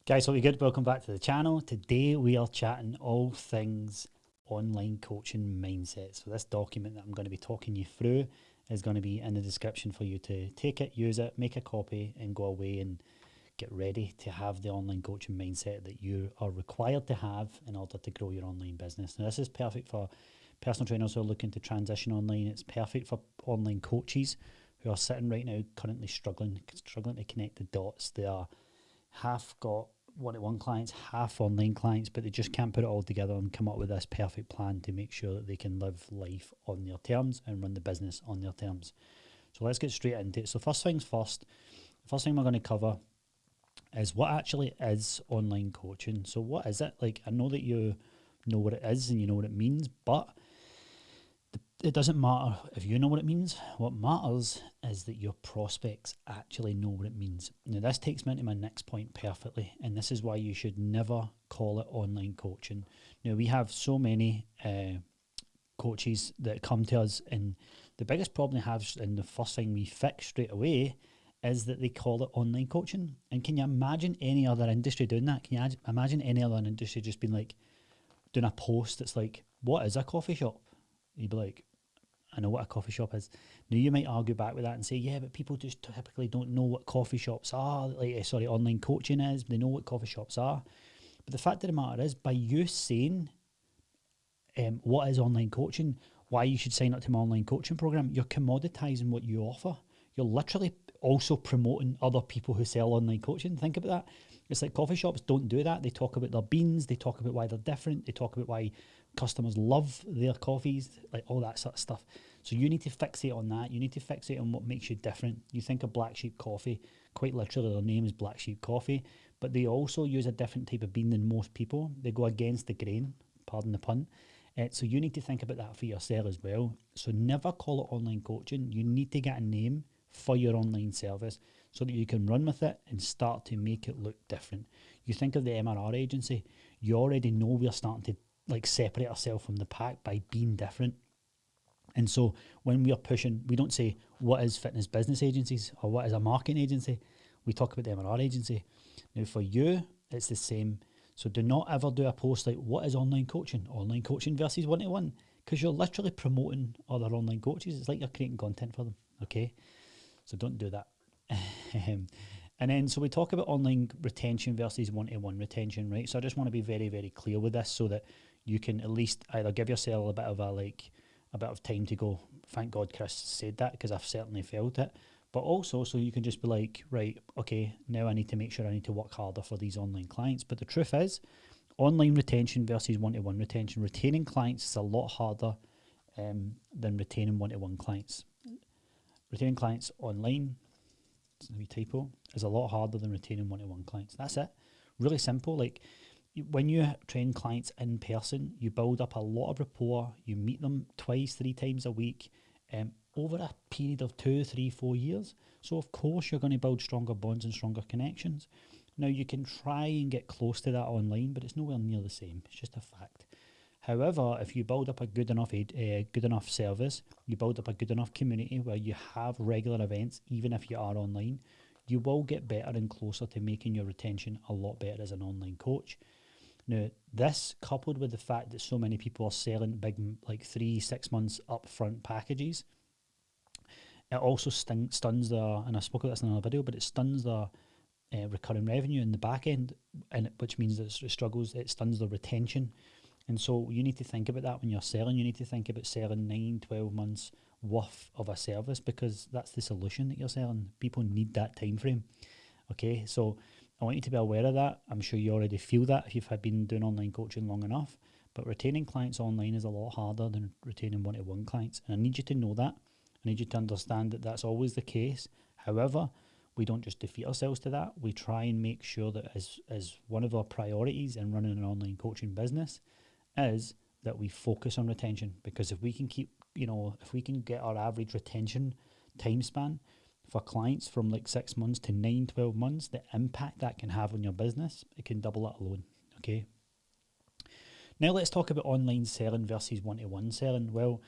Guys, hope you're good. Welcome back to the channel. Today we are chatting all things online coaching mindset. So this document that I'm going to be talking you through is going to be in the description for you to take it, use it, make a copy and go away and get ready to have the online coaching mindset that you are required to have in order to grow your online business. Now this is perfect for personal trainers who are looking to transition online. It's perfect for online coaches who are sitting right now currently struggling to connect the dots. They are half got one-to-one clients, half online clients, but they just can't put it all together and come up with this perfect plan to make sure that they can live life on their terms and run the business on their terms. So let's get straight into it. So first things first, the first thing we're going to cover is what actually is online coaching. So what is it? Like, I know that you know what it is and you know what it means, but it doesn't matter if you know what it means. What matters is that your prospects actually know what it means. Now, this takes me into my next point perfectly, and this is why you should never call it online coaching. Now, we have so many coaches that come to us, and the biggest problem they have, and the first thing we fix straight away, is that they call it online coaching. And can you imagine any other industry doing that? Can you imagine any other industry just being like, doing a post that's like, what is a coffee shop? You'd be like, I know what a coffee shop is. Now you might argue back with that and say, yeah, but people just typically don't know what coffee shops are. Online coaching is. They know what coffee shops are. But the fact of the matter is, by you saying what is online coaching, why you should sign up to my online coaching program, you're commoditizing what you offer. You're literally also promoting other people who sell online coaching. Think about that. It's like coffee shops don't do that. They talk about their beans. They talk about why they're different. They talk about why customers love their coffees, like all that sort of stuff. So you need to fixate on that. You need to fixate on what makes you different. You think of Black Sheep Coffee, quite literally their name is Black Sheep Coffee, but they also use a different type of bean than most people. They go against the grain, pardon the pun. So you need to think about that for yourself as well. So never call it online coaching. You need to get a name for your online service so that you can run with it and start to make it look different. You think of the MRR agency, you already know we're starting to separate ourselves from the pack by being different. And so when we are pushing, we don't say what is fitness business agencies or what is a marketing agency. We talk about the MRR agency. Now for you, it's the same. So do not ever do a post like, what is online coaching? Online coaching versus one-to-one. Because you're literally promoting other online coaches. It's like you're creating content for them, okay? So don't do that. And then, so we talk about online retention versus one-to-one retention, right? So I just want to be very, very clear with this so that you can at least either give yourself a bit of time to go, thank God Chris said that, because I've certainly felt it. But also, so you can just be like, right, okay, now I need to make sure I need to work harder for these online clients. But the truth is, online retention versus one-to-one retention, retaining clients is a lot harder than retaining one-to-one clients. Retaining clients online, it's a wee typo, is a lot harder than retaining one-to-one clients. That's it. Really simple. Like, when you train clients in person, you build up a lot of rapport. You meet them twice, 3 times a week, over a period of 2, 3, 4 years. So of course you're going to build stronger bonds and stronger connections. Now you can try and get close to that online, but it's nowhere near the same. It's just a fact. However, if you build up a good enough service, you build up a good enough community where you have regular events, even if you are online, you will get better and closer to making your retention a lot better as an online coach. Now, this coupled with the fact that so many people are selling big, 3-6 months upfront packages, it also stuns their, and I spoke about this in another video, but it stuns their recurring revenue in the back end, and which means that it stuns their retention. And so you need to think about that when you're selling. You need to think about selling 9-12 months worth of a service, because that's the solution that you're selling. People need that time frame. Okay, so I want you to be aware of that. I'm sure you already feel that if you've been doing online coaching long enough, but retaining clients online is a lot harder than retaining one-to-one clients. And I need you to know that. I need you to understand that that's always the case. However, we don't just defeat ourselves to that. We try and make sure that as one of our priorities in running an online coaching business is that we focus on retention, because if we can if we can get our average retention time span for clients from 6 months to 9-12 months, the impact that can have on your business, it can double it alone. Okay. Now let's talk about online selling versus one-to-one selling. Well,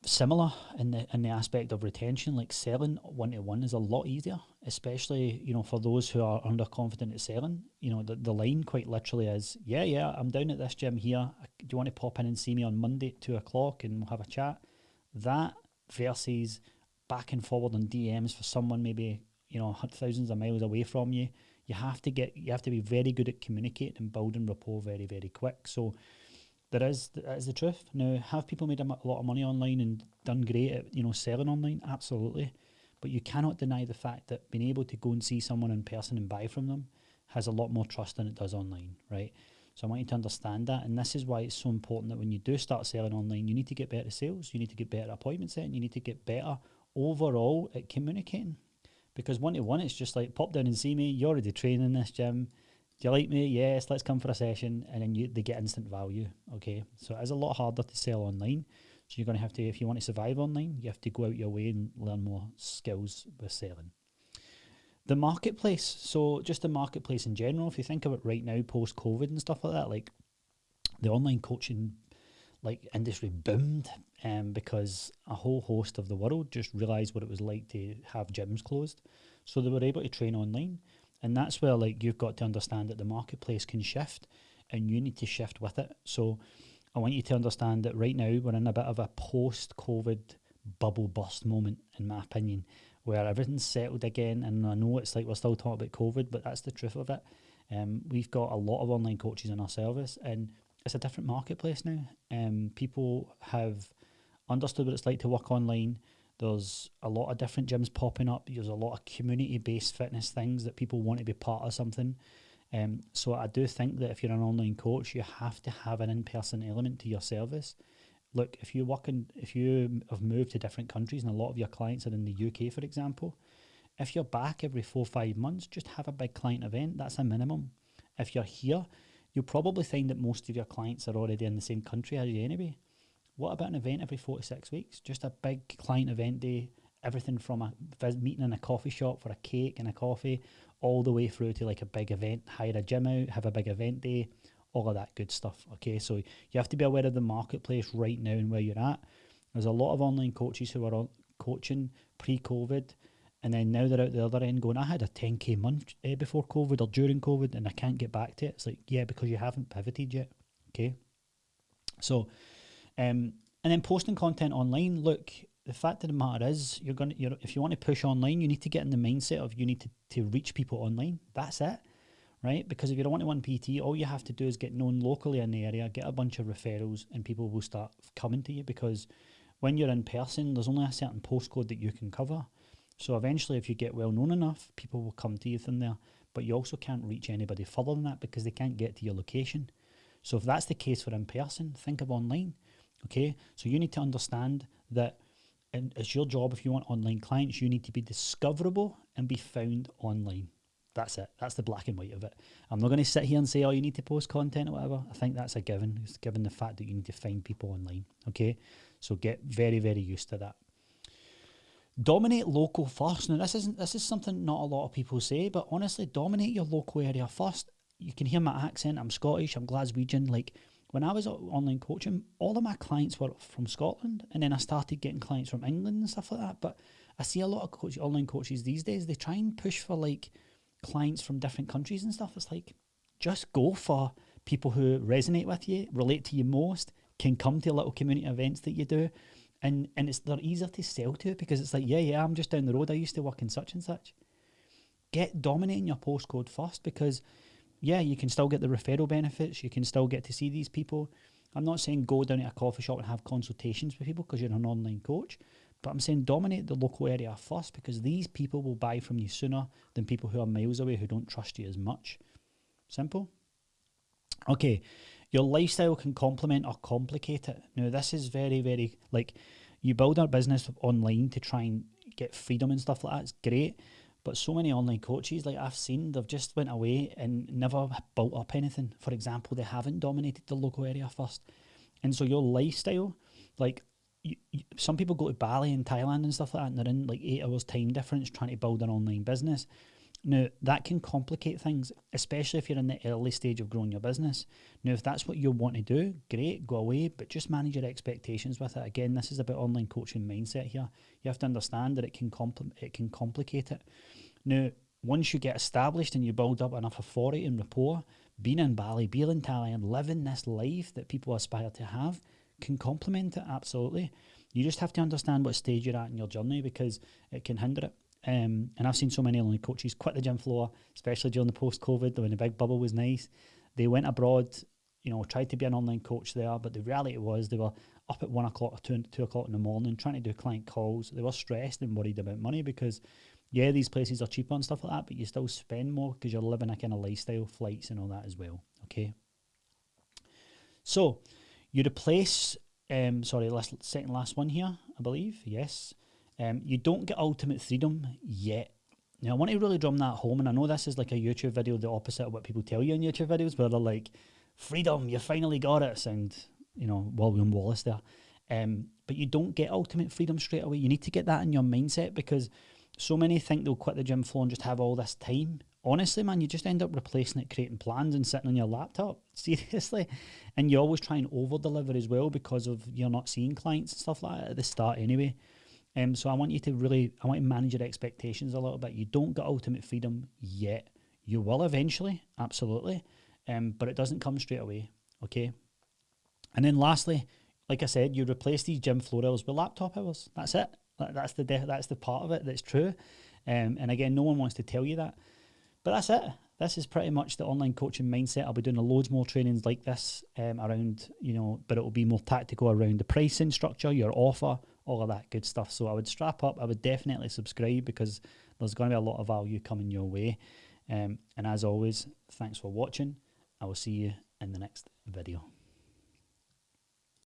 Similar in the aspect of retention, like selling one-to-one is a lot easier, especially, for those who are underconfident at selling. The line quite literally is, yeah, I'm down at this gym here. Do you want to pop in and see me on Monday at 2 o'clock and we'll have a chat? That versus back and forward on DMs for someone maybe, thousands of miles away from you. You have to be very good at communicating and building rapport very, very quick. So that is the truth. Now, have people made a lot of money online and done great at selling online? Absolutely, but you cannot deny the fact that being able to go and see someone in person and buy from them has a lot more trust than it does online, right? So I want you to understand that, and this is why it's so important that when you do start selling online, you need to get better at sales, you need to get better at appointment setting, you need to get better overall at communicating. Because one-to-one, it's just like, pop down and see me. You're already training in this gym. Do you like me? Yes, let's come for a session. And then they get instant value, okay? So it is a lot harder to sell online. So you're going to have to, if you want to survive online, you have to go out your way and learn more skills with selling. The marketplace. So just the marketplace in general, if you think of it right now, post-COVID and stuff like that, like the online coaching industry boomed because a whole host of the world just realised what it was like to have gyms closed. So they were able to train online. And that's where you've got to understand that the marketplace can shift and you need to shift with it. So I want you to understand that right now we're in a bit of a post-COVID bubble burst moment, in my opinion, where everything's settled again. And I know it's like we're still talking about COVID, but that's the truth of it. We've got a lot of online coaches in our service and it's a different marketplace now. People have understood what it's like to work online. There's a lot of different gyms popping up. There's a lot of community-based fitness things that people want to be part of something. So I do think that if you're an online coach, you have to have an in-person element to your service. Look, if you have moved to different countries and a lot of your clients are in the UK, for example, if you're back every 4 or 5 months, just have a big client event. That's a minimum. If you're here, you'll probably find that most of your clients are already in the same country as you anyway. What about an event every 4 to 6 weeks? Just a big client event day, everything from a meeting in a coffee shop for a cake and a coffee, all the way through to like a big event, hire a gym out, have a big event day, all of that good stuff. Okay, so you have to be aware of the marketplace right now and where you're at. There's a lot of online coaches who are coaching pre-COVID, and then now they're out the other end going, I had a 10K month before COVID or during COVID and I can't get back to it. It's like, yeah, because you haven't pivoted yet. Okay, so and then posting content online. Look, the fact of the matter is, if you want to push online, you need to get in the mindset of you need to reach people online. That's it, right? Because if you're a one-to-one PT, all you have to do is get known locally in the area, get a bunch of referrals, and people will start coming to you. Because when you're in person, there's only a certain postcode that you can cover. So eventually, if you get well known enough, people will come to you from there. But you also can't reach anybody further than that because they can't get to your location. So if that's the case for in person, think of online. Okay, so you need to understand that it's your job. If you want online clients, you need to be discoverable and be found online. That's it. That's the black and white of it. I'm not going to sit here and say, oh, you need to post content or whatever. I think that's a given. It's given the fact that you need to find people online. Okay, so get very, very used to that. Dominate local first. Now, this is something not a lot of people say, but honestly, dominate your local area first. You can hear my accent. I'm Scottish. I'm Glaswegian. Like, when I was online coaching, all of my clients were from Scotland, and then I started getting clients from England and stuff like that. But I see a lot of online coaches these days, they try and push for like clients from different countries and stuff. It's like, just go for people who resonate with you, relate to you most, can come to little community events that you do. And they're easier to sell to because it's like, yeah, I'm just down the road. I used to work in such and such. Get dominating your postcode first because yeah, you can still get the referral benefits. You can still get to see these people. I'm not saying go down to a coffee shop and have consultations with people because you're an online coach, but I'm saying dominate the local area first because these people will buy from you sooner than people who are miles away who don't trust you as much. Simple. Okay, your lifestyle can complement or complicate it. Now, this is very, very, you build a business online to try and get freedom and stuff like that. It's great. But so many online coaches, like I've seen, they've just went away and never built up anything. For example, they haven't dominated the local area first. And so your lifestyle, some people go to Bali and Thailand and stuff like that, and they're in like 8 hours time difference trying to build an online business. Now, that can complicate things, especially if you're in the early stage of growing your business. Now, if that's what you want to do, great, go away, but just manage your expectations with it. Again, this is about online coaching mindset here. You have to understand that it can complicate it. Now, once you get established and you build up enough authority and rapport, being in Bali, being in Thailand, living this life that people aspire to have can complement it, absolutely. You just have to understand what stage you're at in your journey, because it can hinder it. And I've seen so many online coaches quit the gym floor, especially during the post-COVID, when the big bubble was nice. They went abroad, tried to be an online coach there, but the reality was they were up at 1 o'clock or 2 o'clock in the morning trying to do client calls. They were stressed and worried about money because, yeah, these places are cheaper and stuff like that, but you still spend more because you're living a kind of lifestyle, flights and all that as well, okay? So, you replace, second last one here, I believe, yes. You don't get ultimate freedom yet. Now, I want to really drum that home, and I know this is like a YouTube video, the opposite of what people tell you in YouTube videos, where they're like, freedom, you finally got it, sound, William Wallace there. But you don't get ultimate freedom straight away. You need to get that in your mindset, because so many think they'll quit the gym floor and just have all this time. Honestly, man, you just end up replacing it, creating plans and sitting on your laptop, seriously. And you always try and over-deliver as well, because of you're not seeing clients and stuff like that at the start anyway. So I want you to manage your expectations a little bit. You don't get ultimate freedom yet. You will eventually, absolutely, but it doesn't come straight away, okay? And then lastly, like I said, you replace these gym floor hours with laptop hours. That's it. That's the part of it that's true. And again, no one wants to tell you that, but that's it. This is pretty much the online coaching mindset. I'll be doing loads more trainings like this around, but it will be more tactical around the pricing structure, your offer, all of that good stuff. So I would strap up. I would definitely subscribe, because there's going to be a lot of value coming your way. And as always, thanks for watching. I will see you in the next video.